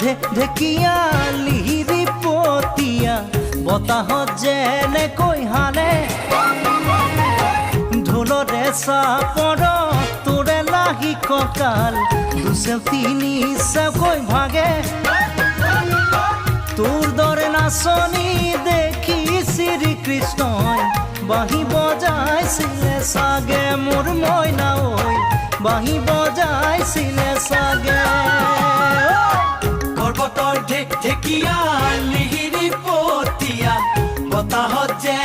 ঢেকিয়া লিহিৰি পতিয়া বতাহত যেনেকৈ হালে ঢোলৰে চাপৰ তোৰে লাগি কঁকাল দুচেও তিনি চেওকৈ ভাগে তোৰ দৰে নাচনি দেখি শ্ৰীকৃষ্ণই বাঁহী বজাইছিলে চাগে মোৰ মইনা ঐ বাঁহী বজাইছিলে চাগে পৰ্বতৰ ঢেকিয়া লিহিৰি পতিয়া বতাহত যে